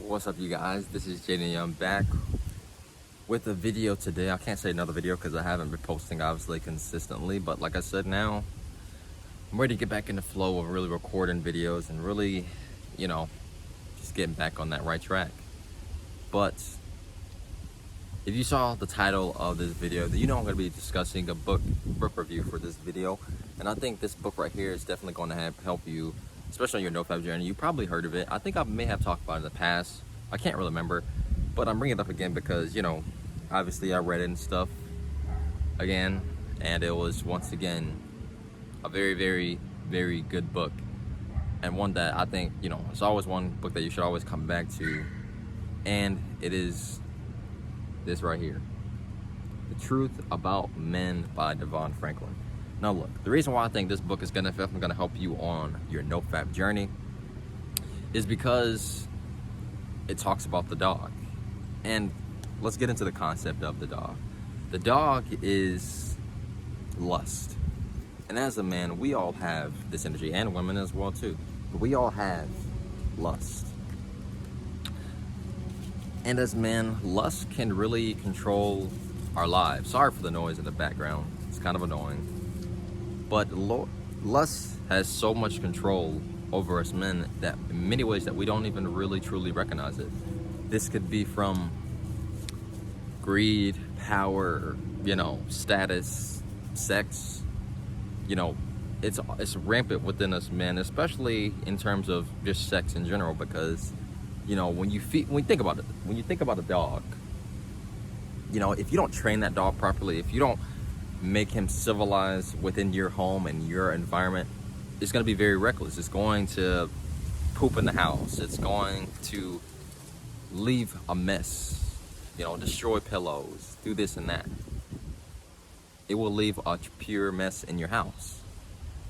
What's up, you guys? This is Jayden. I'm back with a video today. I can't say another video because I haven't been posting obviously consistently, but like I said, now I'm ready to get back in the flow of really recording videos and really, just getting back on that right track. But if you saw the title of this video, then you know I'm going to be discussing a book review for this video, and I think this book right here is definitely going to help you, especially on your NoFap journey. You probably heard of it. I think I may have talked about it in the past. I can't really remember, but I'm bringing it up again because, obviously I read it and stuff again, and it was once again a very, very, very good book, and one that I think, it's always one book that you should always come back to, and it is this right here, The Truth About Men by Devon. Now look, the reason why I think this book is definitely gonna help you on your NoFap journey is because it talks about the dog. And let's get into the concept of the dog. The dog is lust. And as a man, we all have this energy, and women as well too. But we all have lust. And as men, lust can really control our lives. Sorry for the noise in the background. It's kind of annoying. But lust has so much control over us men that in many ways that we don't even really truly recognize it. This could be from greed, power, status, sex. It's rampant within us men, especially in terms of just sex in general, because when you think about it, when you think about a dog, if you don't train that dog properly, if you don't make him civilized within your home and your environment, it's going to be very reckless. It's going to poop in the house. It's going to leave a mess, destroy pillows, do this and that. It will leave a pure mess in your house.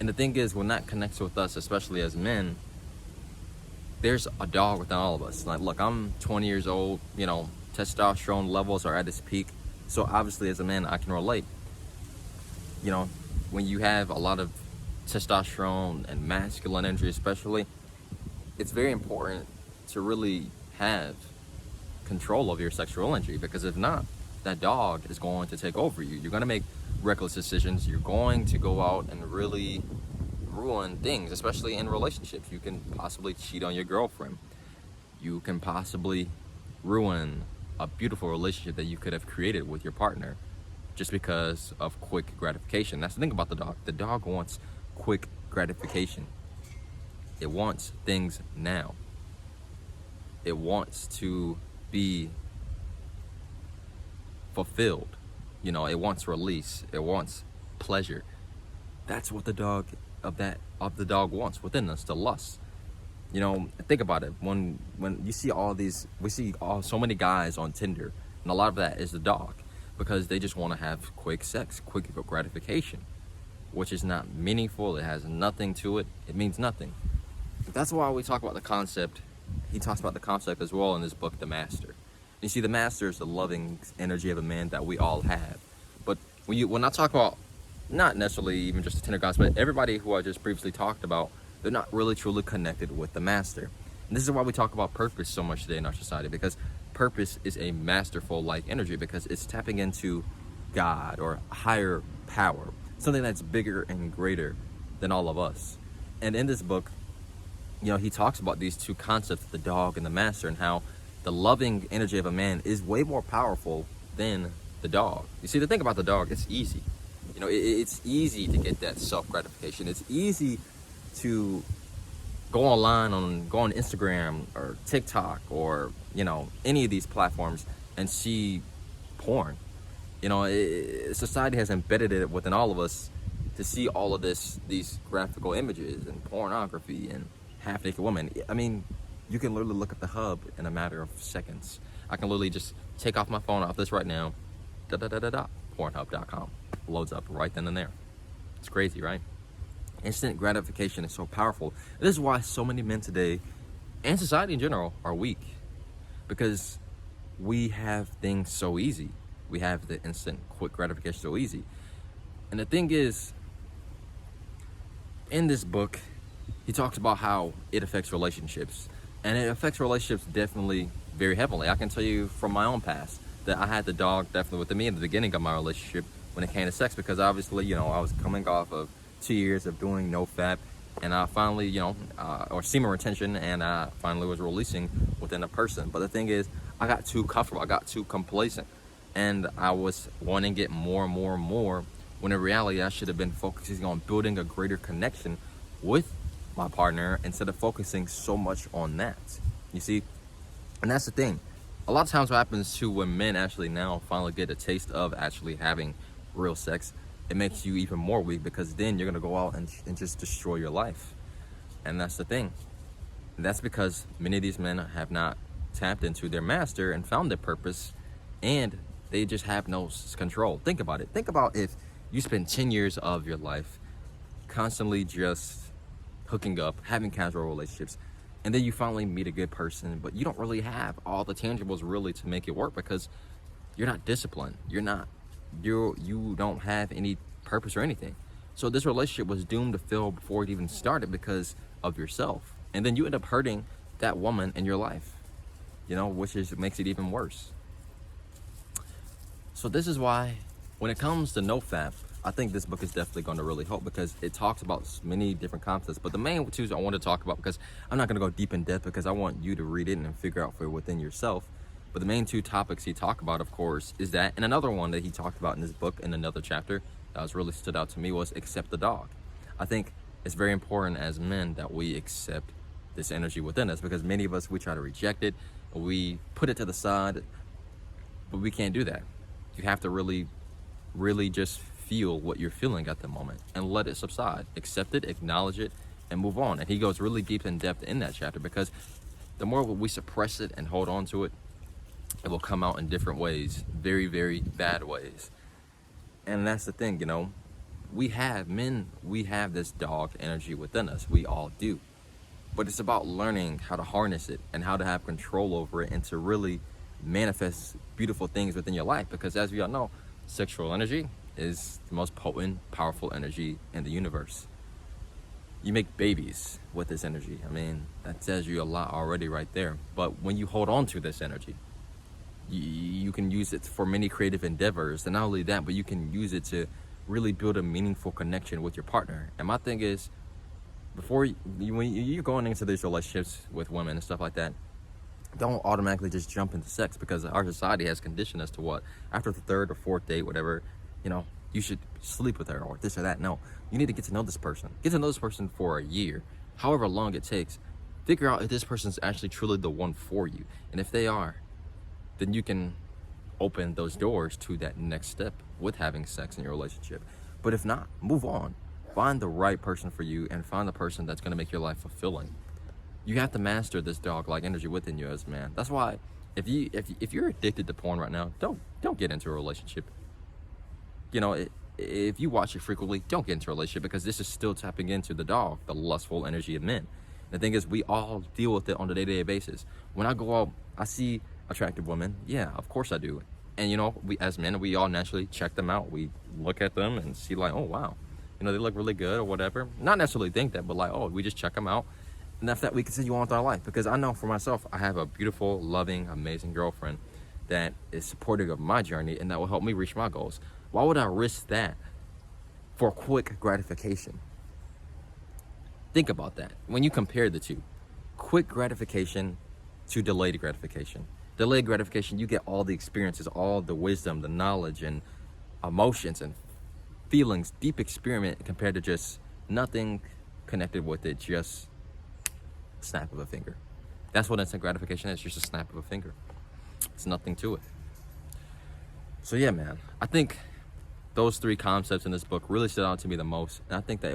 And the thing is, when that connects with us, especially as men, there's a dog within all of us. Like, look, I'm 20 years old, testosterone levels are at its peak. So obviously as a man, I can relate. When you have a lot of testosterone and masculine energy especially, it's very important to really have control of your sexual energy, because if not, that dog is going to take over you. You're going to make reckless decisions. You're going to go out and really ruin things, especially in relationships. You can possibly cheat on your girlfriend. You can possibly ruin a beautiful relationship that you could have created with your partner just because of quick gratification. That's the thing about the dog. The dog wants quick gratification. It wants things now. It wants to be fulfilled. It wants release. It wants pleasure. That's what the dog wants within us, the lust. Think about it. When you see so many guys on Tinder, and a lot of that is the dog, because they just want to have quick sex, quick gratification, which is not meaningful. It has nothing to it. It means nothing. That's why we talk about the concept. He talks about the concept as well in this book, The Master. You see, the master is the loving energy of a man that we all have. But when I talk about, not necessarily even just the Tinder guys, but everybody who I just previously talked about, they're not really truly connected with the master. And this is why we talk about purpose so much today in our society, because purpose is a masterful like energy, because it's tapping into God or higher power, something that's bigger and greater than all of us. And in this book, he talks about these two concepts, the dog and the master, and how the loving energy of a man is way more powerful than the dog. You see, the thing about the dog, it's easy. It's easy to get that self-gratification. It's easy to go on Instagram or TikTok or, any of these platforms and see porn. Society has embedded it within all of us to see all of these graphical images and pornography and half-naked women. I mean, you can literally look at the hub in a matter of seconds. I can literally just take off my phone off this right now, Pornhub.com. Loads up right then and there. It's crazy, right? Instant gratification is so powerful. This is why so many men today, and society in general, are weak. Because we have things so easy. We have the instant, quick gratification so easy. And the thing is, in this book, he talks about how it affects relationships. And it affects relationships definitely very heavily. I can tell you from my own past that I had the dog definitely with me in the beginning of my relationship when it came to sex, because obviously, I was coming off of 2 years of doing NoFap, and I finally, or semen retention, and I finally was releasing within a person. But the thing is, I got too comfortable, I got too complacent, and I was wanting to get more and more and more, when in reality, I should have been focusing on building a greater connection with my partner instead of focusing so much on that. You see? And that's the thing. A lot of times what happens too when men actually now finally get a taste of actually having real sex, it makes you even more weak, because then you're going to go out and just destroy your life. And that's the thing. And that's because many of these men have not tapped into their master and found their purpose, and they just have no control. Think about it. Think about if you spend 10 years of your life constantly just hooking up, having casual relationships, and then you finally meet a good person, but you don't really have all the tangibles really to make it work, because you're not disciplined. You don't have any purpose or anything. So this relationship was doomed to fail before it even started because of yourself. And then you end up hurting that woman in your life, which makes it even worse. So this is why when it comes to NoFap, I think this book is definitely going to really help, because it talks about many different concepts. But the main two I want to talk about, because I'm not going to go deep in depth, because I want you to read it and figure out for within yourself. But the main two topics he talked about, of course, is that, and another one that he talked about in this book in another chapter that was really stood out to me, was accept the dog. I think it's very important as men that we accept this energy within us, because many of us, we try to reject it, we put it to the side, but we can't do that. You have to really just feel what you're feeling at the moment and let it subside. Accept it, acknowledge it, and move on. And he goes really deep in depth in that chapter, because the more we suppress it and hold on to it, it will come out in different ways, very, very bad ways. And that's the thing, we have this dog energy within us. We all do. But it's about learning how to harness it and how to have control over it, and to really manifest beautiful things within your life. Because as we all know, sexual energy is the most potent, powerful energy in the universe. You make babies with this energy. I mean, that tells you a lot already right there. But when you hold on to this energy, you can use it for many creative endeavors. And not only that, but you can use it to really build a meaningful connection with your partner. And my thing is, when you're going into these relationships with women and stuff like that, don't automatically just jump into sex, because our society has conditioned us to what? After the third or fourth date, whatever, you should sleep with her or this or that. No, you need to get to know this person. Get to know this person for a year, however long it takes. Figure out if this person's actually truly the one for you. And if they are, then you can open those doors to that next step with having sex in your relationship. But if not, move on. Find the right person for you, and find the person that's going to make your life fulfilling. You have to master this dog-like energy within you as a man. That's why if you're addicted to porn right now, don't get into a relationship. If you watch it frequently, don't get into a relationship, because this is still tapping into the dog, the lustful energy of men. The thing is, we all deal with it on a day-to-day basis. When I go out, I see attractive women. Yeah, of course I do. And we as men, we all naturally check them out. We look at them and see like, oh wow, they look really good or whatever. Not necessarily think that, but like, oh, we just check them out. And after that, we continue on with our life. Because I know for myself, I have a beautiful, loving, amazing girlfriend that is supportive of my journey, and that will help me reach my goals. Why would I risk that for quick gratification? Think about that. When you compare the two, quick gratification to delayed gratification. Delayed gratification, you get all the experiences, all the wisdom, the knowledge, and emotions and feelings, deep experiment, compared to just nothing connected with it, just a snap of a finger. That's what instant gratification is, just a snap of a finger. It's nothing to it. So yeah, man, I think those three concepts in this book really stood out to me the most. And I think that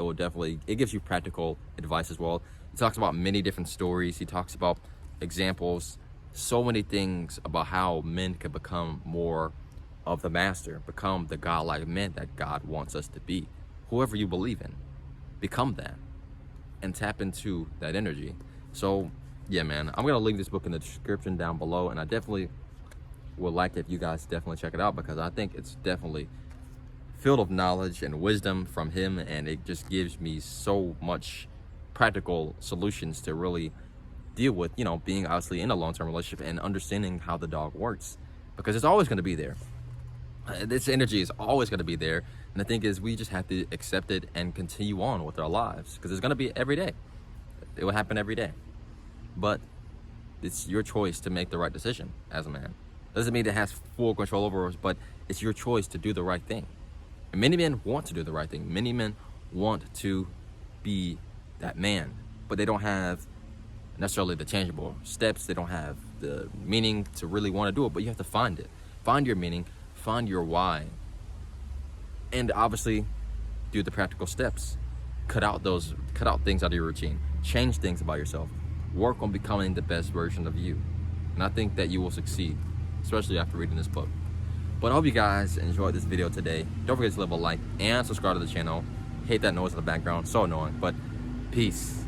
it gives you practical advice as well. He talks about many different stories. He talks about examples, so many things about how men can become more of the master, become the godlike men that God wants us to be. Whoever you believe in, become that and tap into that energy. So yeah, man, I'm gonna leave this book in the description down below, and I definitely would like if you guys definitely check it out, because I think it's definitely filled of knowledge and wisdom from him, and it just gives me so much practical solutions to really deal with, you know, being obviously in a long-term relationship and understanding how the dog works, because it's always going to be there. This energy is always going to be there. And the thing is, we just have to accept it and continue on with our lives, because it's going to be every day. It will happen every day. But it's your choice to make the right decision as a man. Doesn't mean it has full control over us, but it's your choice to do the right thing. And many men want to do the right thing. Many men want to be that man, but they don't have necessarily the tangible steps. They don't have the meaning to really want to do it, but you have to find it. Find your meaning, find your why, and obviously do the practical steps. Cut out things out of your routine. Change things about yourself. Work on becoming the best version of you. And I think that you will succeed, especially after reading this book. But I hope you guys enjoyed this video today. Don't forget to leave a like and subscribe to the channel. Hate that noise in the background, so annoying, but peace.